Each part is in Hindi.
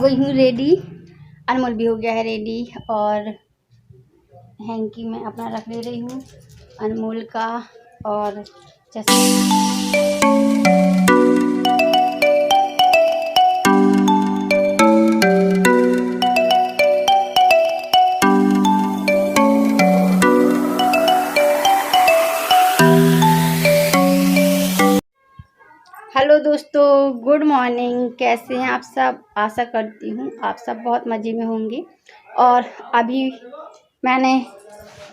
गई हूँ रेडी, अनमोल भी हो गया है रेडी और हैंकी मैं अपना रख ले रही हूँ अनमोल का। और हेलो दोस्तों, गुड मॉर्निंग। कैसे हैं आप सब? आशा करती हूँ आप सब बहुत मज़े में होंगे। और अभी मैंने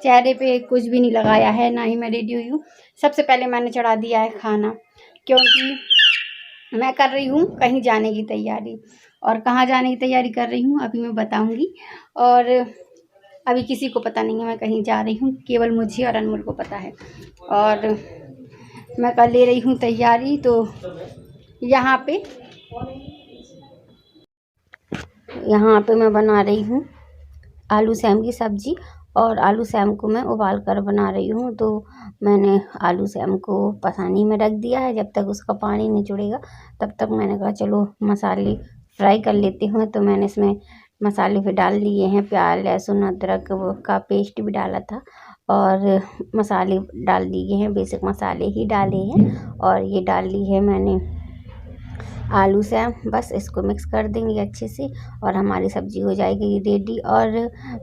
चेहरे पे कुछ भी नहीं लगाया है, ना ही मैं रेडी हुई हूँ। सबसे पहले मैंने चढ़ा दिया है खाना, क्योंकि मैं कर रही हूँ कहीं जाने की तैयारी। और कहाँ जाने की तैयारी कर रही हूँ अभी मैं बताऊँगी। और अभी किसी को पता नहीं है मैं कहीं जा रही हूँ, केवल मुझे और अनमोल को पता है। और मैं कर ले रही हूँ तैयारी। तो यहाँ पे मैं बना रही हूँ आलू सेम की सब्ज़ी। और आलू सेम को मैं उबाल कर बना रही हूँ। तो मैंने आलू सेम को पसानी में रख दिया है, जब तक उसका पानी निचोड़ेगा तब तक मैंने कहा चलो मसाले फ्राई कर लेती हूँ। तो मैंने इसमें मसाले भी डाल लिए हैं, प्याज लहसुन अदरक का पेस्ट भी डाला था और मसाले डाल दिए हैं, बेसिक मसाले ही डाले हैं। और ये डाल ली है मैंने आलू सेम। बस इसको मिक्स कर देंगे अच्छे से और हमारी सब्ज़ी हो जाएगी रेडी। और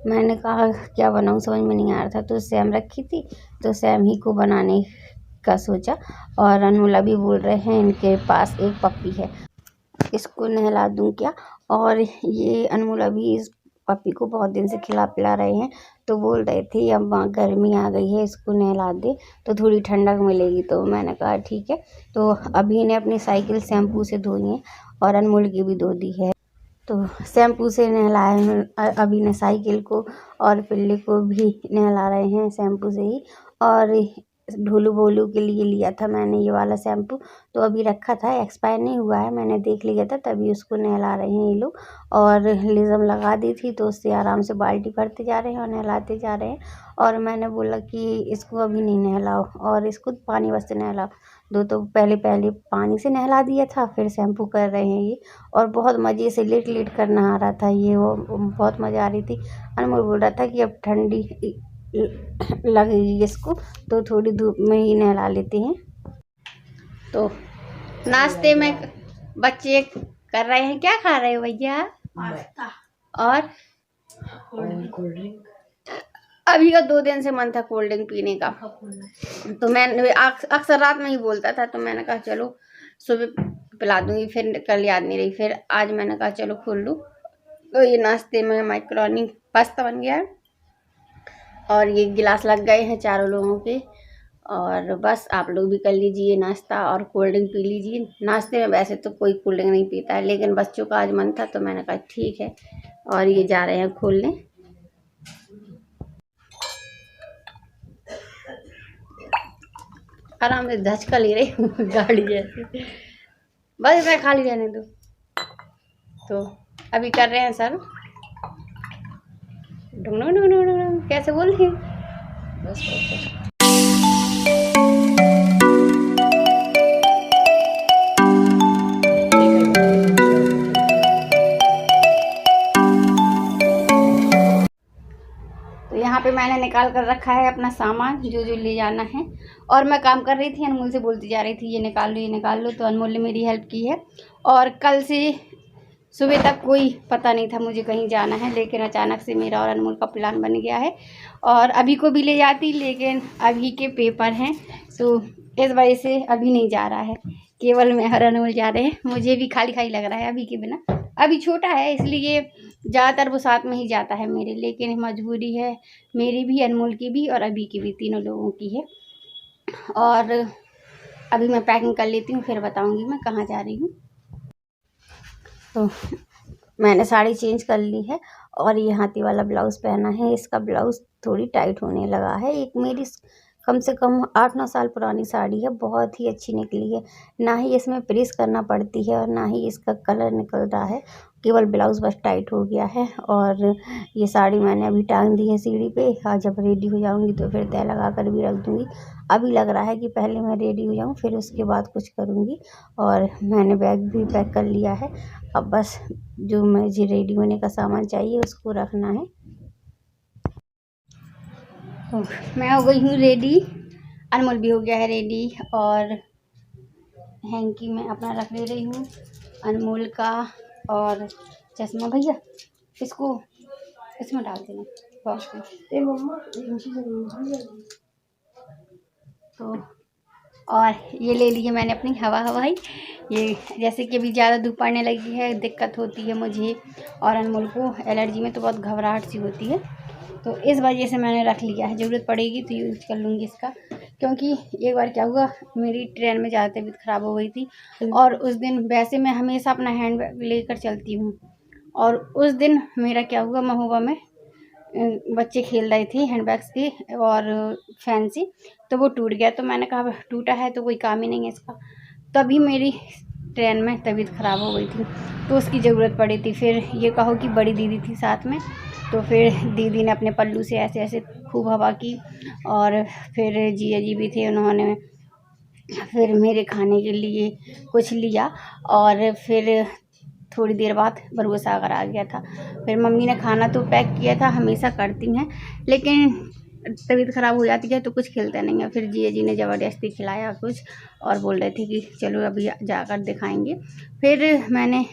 मैंने कहा क्या बनाऊँ, समझ में नहीं आ रहा था, तो सेम रखी थी तो सेम ही को बनाने का सोचा। और अनमोल भी बोल रहे हैं इनके पास एक पप्पी है, इसको नहला दूँ क्या। और ये अनमोल अभी इस पप्पी को बहुत दिन से खिला पिला रहे हैं, तो बोल रहे थे अब गर्मी आ गई है इसको नहला दे तो थोड़ी ठंडक मिलेगी। तो मैंने कहा ठीक है। तो अभी इन्हें अपनी साइकिल शैम्पू से धोई है और अनमोल की भी धो दी है। तो शैम्पू से नहलाए अभी ने साइकिल को और पिल्ली को भी नहला रहे हैं शैम्पू से ही। और ढोलू बोलू के लिए लिया था मैंने ये वाला शैम्पू, तो अभी रखा था, एक्सपायर नहीं हुआ है, मैंने देख लिया था तभी उसको नहला रहे हैं ये लोग। और लिज़म लगा दी थी तो उससे आराम से बाल्टी भरते जा रहे हैं और नहलाते जा रहे हैं। और मैंने बोला कि इसको अभी नहीं नहलाओ और इसको पानी बस से नहलाओ। तो पहले पानी से नहला दिया था, फिर शैम्पू कर रहे हैं ये। और बहुत मज़े से लेट लेट कर नहा रहा था ये, वो बहुत मज़ा आ रही थी। अनमोल बोल रहा था कि अब ठंडी लगेगी इसको तो थोड़ी धूप में ही नहला लेते हैं। तो नाश्ते में बच्चे कर रहे हैं, क्या खा रहे हो भैया? और कोल्ड ड्रिंक। अभी का 2 दिन से मन था कोल्ड ड्रिंक पीने का, तो मैंने अक्सर रात में ही बोलता था, तो मैंने कहा चलो सुबह पिला दूंगी, फिर कल याद नहीं रही, फिर आज मैंने कहा चलो खोल लूँ। तो ये नाश्ते में मैकरोनी पास्ता बन गया है और ये गिलास लग गए हैं चारों लोगों के। और बस आप लोग भी कर लीजिए नाश्ता और कोल्ड ड्रिंक पी लीजिए। नाश्ते में वैसे तो कोई कोल्ड ड्रिंक नहीं पीता है, लेकिन बच्चों का आज मन था तो मैंने कहा ठीक है। और ये जा रहे हैं खोलने। आराम से धचका ले रही हूँ गाड़ी जैसे, बस इतना खाली रहने दो। तो अभी कर रहे हैं सर ढूंढ कैसे बोल रही बस। तो यहाँ पे मैंने निकाल कर रखा है अपना सामान जो जो ले जाना है। और मैं काम कर रही थी, अनमोल से बोलती जा रही थी ये निकाल लो ये निकाल लो, तो अनमोल ने मेरी हेल्प की है। और कल से सुबह तक कोई पता नहीं था मुझे कहीं जाना है, लेकिन अचानक से मेरा और अनमोल का प्लान बन गया है। और अभी को भी ले जाती, लेकिन अभी के पेपर हैं तो इस वजह से अभी नहीं जा रहा है, केवल मैं और अनमोल जा रहे हैं। मुझे भी खाली खाली लग रहा है अभी के बिना, अभी छोटा है इसलिए ज़्यादातर वो साथ में ही जाता है मेरे, लेकिन मजबूरी है मेरी भी, अनमोल की भी और अभी की भी, तीनों लोगों की है। और अभी मैं पैकिंग कर लेती हूँ, फिर बताऊँगी मैं कहाँ जा रही हूँ। तो मैंने साड़ी चेंज कर ली है और ये हाथी वाला ब्लाउज़ पहना है। इसका ब्लाउज़ थोड़ी टाइट होने लगा है। एक मेरी कम से कम 8-9 साल पुरानी साड़ी है, बहुत ही अच्छी निकली है। ना ही इसमें प्रेस करना पड़ती है और ना ही इसका कलर निकलता है, केवल ब्लाउज़ बस टाइट हो गया है। और ये साड़ी मैंने अभी टांग दी है सीढ़ी पे, और जब रेडी हो जाऊंगी तो फिर तय लगा कर भी रख दूंगी। अभी लग रहा है कि पहले मैं रेडी हो जाऊं, फिर उसके बाद कुछ करूंगी। और मैंने बैग भी पैक कर लिया है, अब बस जो मुझे रेडी होने का सामान चाहिए उसको रखना है। तो मैं हो गई हूँ रेडी, अनमोल भी हो गया है रेडी, और हैंकी मैं अपना रख ले रही हूँ अनमोल का। और चश्मा भैया इसको इसमें डाल देना बॉक्स में। तो और ये ले लिए मैंने अपनी हवाई, ये जैसे कि अभी ज़्यादा धूप पड़ने लगी है, दिक्कत होती है मुझे और अनमोल को, एलर्जी में तो बहुत घबराहट सी होती है, तो इस वजह से मैंने रख लिया है। ज़रूरत पड़ेगी तो यूज़ कर लूँगी इसका, क्योंकि एक बार क्या हुआ, मेरी ट्रेन में ज़्यादा तबीयत ख़राब हो गई थी। और उस दिन वैसे मैं हमेशा अपना हैंड बैग लेकर चलती हूँ, और उस दिन मेरा क्या हुआ, महोबा में बच्चे खेल रहे थे हैंडबैग्स की और फैंसी, तो वो टूट गया। तो मैंने कहा टूटा है तो कोई काम ही नहीं है इसका। तभी मेरी ट्रेन में तबीयत ख़राब हो गई थी, तो उसकी ज़रूरत पड़ी थी। फिर ये कहो कि बड़ी दीदी थी साथ में, तो फिर दीदी ने अपने पल्लू से ऐसे ऐसे खूब हवा की, और फिर जिया जी भी थे, उन्होंने फिर मेरे खाने के लिए कुछ लिया। और फिर थोड़ी देर बाद बरुआ सागर आ गया था। फिर मम्मी ने खाना तो पैक किया था, हमेशा करती हैं, लेकिन तबीयत ख़राब हो जाती है तो कुछ खिलता नहीं है। फिर जिया जी ने ज़बरदस्ती खिलाया कुछ, और बोल रहे थे कि चलो अभी जाकर दिखाएंगे। फिर मैंने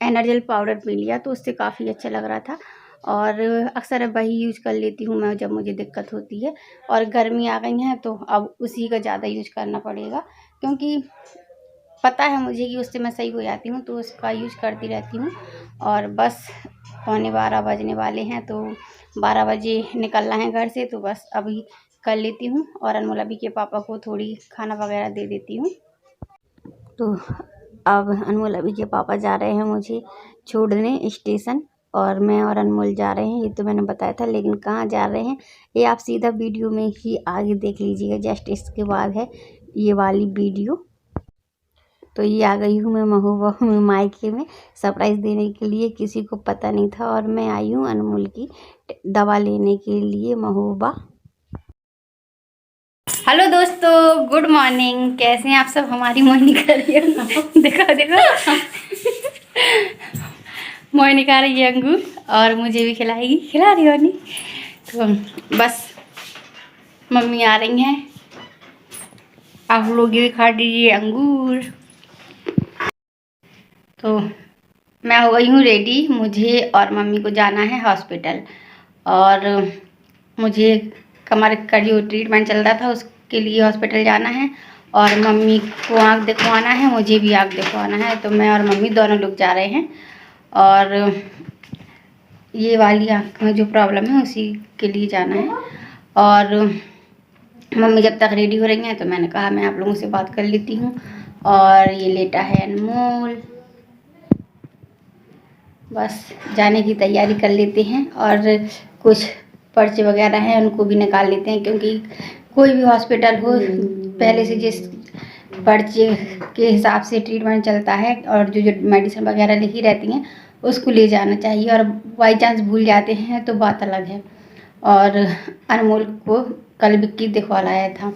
एनर्जल पाउडर पी लिया, तो उससे काफ़ी अच्छा लग रहा था। और अक्सर वही यूज कर लेती हूँ मैं जब मुझे दिक्कत होती है। और गर्मी आ गई है तो अब उसी का ज़्यादा यूज करना पड़ेगा, क्योंकि पता है मुझे कि उससे मैं सही हो जाती हूँ, तो उसका यूज करती रहती हूँ। और बस 11:15 बजने वाले हैं, तो 12 बजे निकलना है घर से, तो बस अभी कर लेती हूँ। और अनमोल अभी के पापा को थोड़ी खाना वगैरह दे देती हूँ। तो अब अनमोल अभी के पापा जा रहे हैं मुझे छोड़ने स्टेशन, और मैं और अनमोल जा रहे हैं, ये तो मैंने बताया था, लेकिन कहाँ जा रहे हैं ये आप सीधा वीडियो में ही आगे देख लीजिएगा। जस्ट इसके बाद है ये वाली वीडियो। तो ये आ गई हूँ मैं महोबा में मायके में सरप्राइज़ देने के लिए, किसी को पता नहीं था। और मैं आई हूँ अनमोल की दवा लेने के लिए महोबा। हेलो दोस्तों, गुड मॉर्निंग, कैसे हैं आप सब। हमारी मॉर्निंग कर रही है देखो देखो मॉर्निंग आ रही है अंगूर, और मुझे भी खिला रही होनी। तो बस मम्मी आ रही हैं, आप लोग भी खा दीजिए अंगूर। तो मैं हो गई हूँ रेडी, मुझे और मम्मी को जाना है हॉस्पिटल। और मुझे कमर का जो ट्रीटमेंट चल रहा था उसके लिए हॉस्पिटल जाना है, और मम्मी को आँख दिखवाना है, मुझे भी आँख दिखवाना है। तो मैं और मम्मी दोनों लोग जा रहे हैं। और ये वाली आँख में जो प्रॉब्लम है उसी के लिए जाना है। और मम्मी जब तक रेडी हो रही हैं तो मैंने कहा मैं आप लोगों से बात कर लेती हूँ। और ये लेटा है अनमोल, बस जाने की तैयारी कर लेते हैं। और कुछ पर्चे वगैरह हैं उनको भी निकाल लेते हैं, क्योंकि कोई भी हॉस्पिटल हो पहले से जिस पर्चे के हिसाब से ट्रीटमेंट चलता है, और जो जो मेडिसिन वगैरह लिखी रहती हैं उसको ले जाना चाहिए। और बाई चांस भूल जाते हैं तो बात अलग है। और अनमोल को कल विक्की दिखवा लाया था,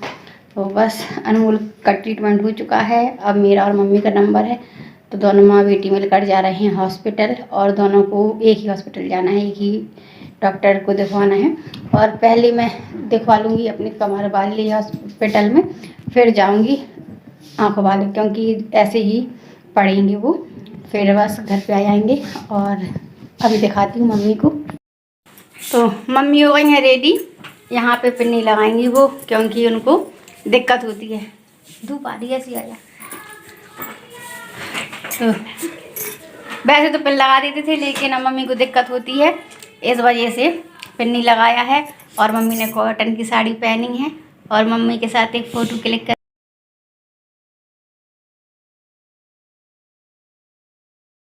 तो बस अनमोल का ट्रीटमेंट हो चुका है। अब मेरा और मम्मी का नंबर है, तो दोनों माँ बेटी मिलकर जा रहे हैं हॉस्पिटल। और दोनों को एक ही हॉस्पिटल जाना है, एक ही डॉक्टर को दिखवाना है। और पहले मैं दिखवा लूँगी अपने कमर वाले हॉस्पिटल में, फिर जाऊँगी आँखों वाले, क्योंकि ऐसे ही पड़ेंगे वो, फिर बस घर पे आ जाएंगे। और अभी दिखाती हूँ मम्मी को। तो मम्मी हो गई हैं रेडी, यहाँ पे पिन्नी लगाएंगी वो, क्योंकि उनको दिक्कत होती है। धूप आ रही है, ऐसी आया। तो वैसे तो पिन लगा देते थे, लेकिन अब मम्मी को दिक्कत होती है, इस वजह से पिन्नी लगाया है। और मम्मी ने कॉटन की साड़ी पहनी है, और मम्मी के साथ एक फ़ोटो क्लिक कर